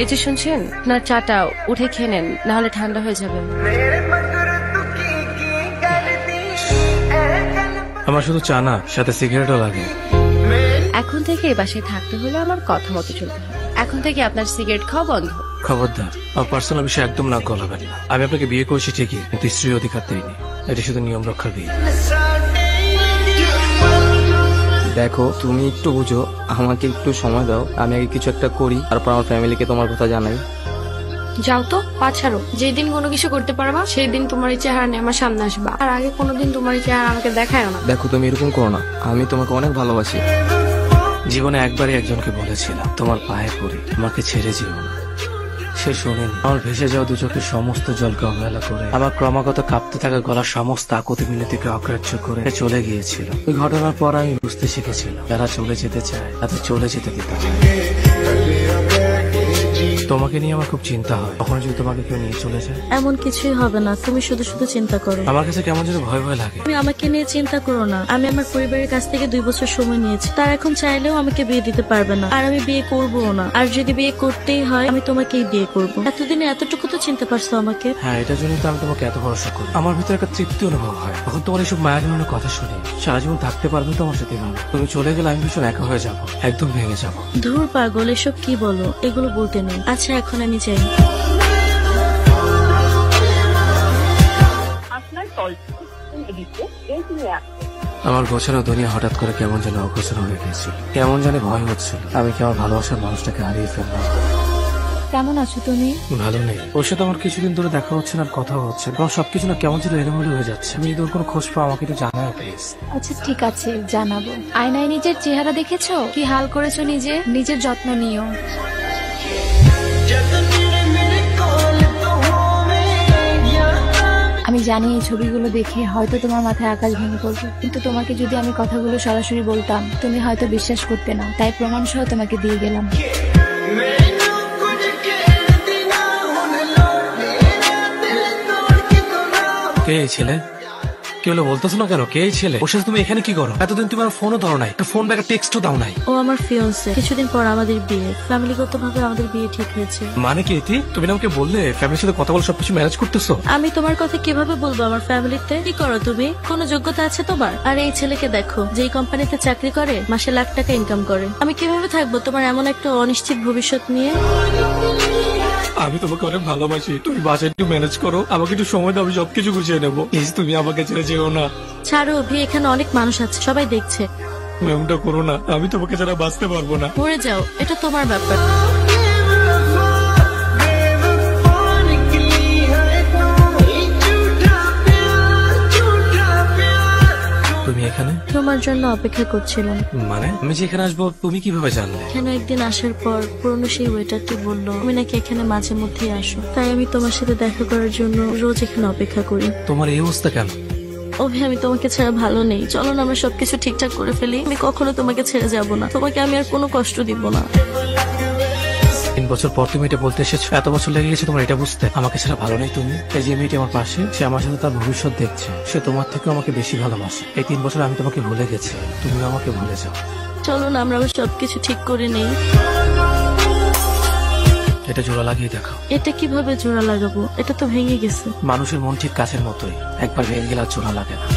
এই যে শুনছেন, আপনার চাটা উঠে খেয়ে নেন, নাহলে ঠান্ডা হয়ে যাবে। আমার শুধু চা না, সাথে সিগারেটও লাগে। এখন থেকে এই বাসায় থাকতে হলে আমার কথা মতো চলতে হবে। এখন থেকে আপনার সিগারেট খাওয়া বন্ধ। খবরদার, আমার পার্সোনাল বিষয়ে একদম নাক গলাবেন না। আমি আপনাকে বিয়ে করেছি ঠিকই, কিন্তু স্ত্রীর অধিকার দেয়নি। এটি শুধু নিয়ম রক্ষার বিয়ে। দেখো, তুমি একটু বুঝো, আমাকে একটু সময় দাও। আমি আগে কিছু একটা করি, তারপর আমার ফ্যামিলিকে তোমার কথা জানাই। যাও তো, পা ছাড়ো। যেদিন কোনো কিছু করতে পারবা সেই দিন তোমার এই চেহারা নিয়ে আমার সামনে আসবা, আর আগে কোনোদিন তোমার এই চেহারা আমাকে দেখায় না। দেখো, তুমি এরকম করো না, আমি তোমাকে অনেক ভালোবাসি। জীবনে একবারই একজনকে বলেছিলাম, তোমার পায়ে পড়ে আমাকে ছেড়ে যেও না। সে শোনেনি। আমার ভেসে যাওয়া দু চোখের সমস্ত জলকে অবহেলা করে, আমার ক্রমাগত কাঁপতে থাকা গলার সমস্ত আকুতি মিনতিকে অগ্রাহ্য করে চলে গিয়েছিল। ওই ঘটনার পর আমি বুঝতে শিখেছিলাম, যারা চলে যেতে চায় তাদের চলে যেতে দিতে হয়। তোমাকে নিয়ে আমার খুব চিন্তা হয়, কখনো যদি তোমাকে কেউ নিয়ে চলে যায়। এমন কিছুই হবে না, তুমি শুধু শুধু চিন্তা করো। আমার কাছে কেমন যেন ভয় ভয় লাগে। তুমি আমাকে নিয়ে চিন্তা করো না। আমি আমার পরিবারের কাছ থেকে 2 বছর সময় নিয়েছি। তারা এখন চাইলেও আমাকে বিয়ে দিতে পারবে না, আর আমি বিয়ে করবো না। আর যদি বিয়ে করতেই হয়, আমি তোমাকেই বিয়ে করবো। এতদিনে এতটুকু তো চিনতে পারছো আমাকে। হ্যাঁ, এটার জন্য তো আমি তোমাকে এত ভরসা করি। আমার ভিতরে একটা তৃপ্তি অনুভব হয় তখন তোমার এইসব মায়া ধরনের কথা শুনি। সারা জীবন থাকতে পারবে তো আমার সাথে ভালো। তুমি চলে গেলে আমি ভীষণ একা হয়ে যাবো, একদম ভেঙে যাবো। ধুর পাগল, এসব কি বলো, এগুলো বলতে নেই। আচ্ছা, এখন আমি যাই। আমার গোছানো দুনিয়া হঠাৎ করে কেমন যেন অগোছানো হয়ে গেছিল। কেমন জানি ভয় হচ্ছিল, আমি কি আমার ভালোবাসার মানুষটাকে হারিয়ে ফেললাম। কেমন আছো তুমি? ভালো নেই। ওর সাথে আমার কিছুদিন ধরে দেখা হচ্ছে না, কথাও হচ্ছে না। সবকিছু না কেমন যেন এলোমেলো হয়ে যাচ্ছে। তুমি যদি ওর কোনো খোঁজ পাও আমাকে একটু জানাও প্লিজ। আচ্ছা ঠিক আছে, জানাবো। আয়নায় নিজের চেহারা দেখেছো? কি হাল করেছো নিজে? নিজের যত্ন নিও। আমি জানি এই ছবিগুলো দেখে হয়তো তোমার মাথায় আকাশ ভেঙে পড়বে, কিন্তু তোমাকে যদি আমি কথাগুলো সরাসরি বলতাম তুমি হয়তো বিশ্বাস করতে না, তাই প্রমাণ সহ তোমাকে দিয়ে গেলাম। কে এই ছেলে? কি হলো বলতেছো না কেন? কে এই ছেলে? ওর সাথে তুমি এখানে কি করো? এতদিন তুমি আমার ফোনও ধরো নাই, ফোন ব্যাক টেক্সটও দাও নাই। ও আমার ফিয়ান্সে। কিছুদিন পর আমাদের বিয়ে। ফ্যামিলিগত ভাবে আমাদের বিয়ে ঠিক হয়েছে। মানে কি এটি? তুমি না আমাকে বললে ফ্যামিলির সাথে কথা বলে সবকিছু ম্যানেজ করতেছো। আমি তোমার কথা কিভাবে বলবো আমার ফ্যামিলিতে? কি করো তুমি? কোনো যোগ্যতা আছে তোমার? আর এই ছেলেকে দেখো, যেই কোম্পানিতে চাকরি করে মাসে লাখ টাকা ইনকাম করে। আমি কিভাবে থাকবো তোমার এমন একটা অনিশ্চিত ভবিষ্যৎ নিয়ে? আমি তোমাকে অনেক ভালোবাসি, তুমি বাসায় একটু ম্যানেজ করো, আমাকে একটু সময় দাও, আমি সবকিছু গুছিয়ে নেবো। প্লিজ তুমি আমাকে ছেড়ে যেও না। ছাড়ো অভি, এখানে অনেক মানুষ আছে, সবাই দেখছে। এমনটা করো না, আমি তোমাকে ছাড়া বাঁচতে পারবো না। মরে যাও, এটা তোমার ব্যাপার। তুমি এখানে? তোমার জন্য অপেক্ষা করছিলাম। মানে আমি যে এখানে আসবো তুমি কিভাবে জানলে? কেন একদিন আসার পর পুরনো সেই ওয়েটারটি বললো তুমি নাকি এখানে মাঝে মধ্যেই আসো, তাই আমি তোমার সাথে দেখা করার জন্য রোজ এখানে অপেক্ষা করি। তোমার এই অবস্থা কেন? অভি, আমি তোমাকে ছাড়া ভালো নেই। চলো না আমরা সবকিছু ঠিকঠাক করে ফেলি। আমি কখনো তোমাকে ছেড়ে যাব না, তোমাকে আমি আর কোনো কষ্ট দিব না। 3 বছর পর তুমি এটা বলতে এসেছো? এত বছর লেগে গেছে তোমার এটা বুঝতে? আমাকে ছাড়া ভালো নেই তুমি। এই যে মেয়েটি আমার পাশে, সে আমার সাথে তার ভবিষ্যৎ দেখছে। সে তোমার থেকে আমাকে বেশি ভালোবাসে। এই 3 বছর আমি তোমাকে ভুলে গেছি, তুমিও আমাকে ভুলে যাও। চলো না আমরা আবার সবকিছু ঠিক করে নেই। এটা জোড়া লাগিয়ে দেখাও। এটা কিভাবে জোড়া লাগাবো? এটা তো ভেঙে গেছে। মানুষের মন ঠিক কাছের মতোই, একবার ভেঙে গেলে আর জোড়া লাগে না।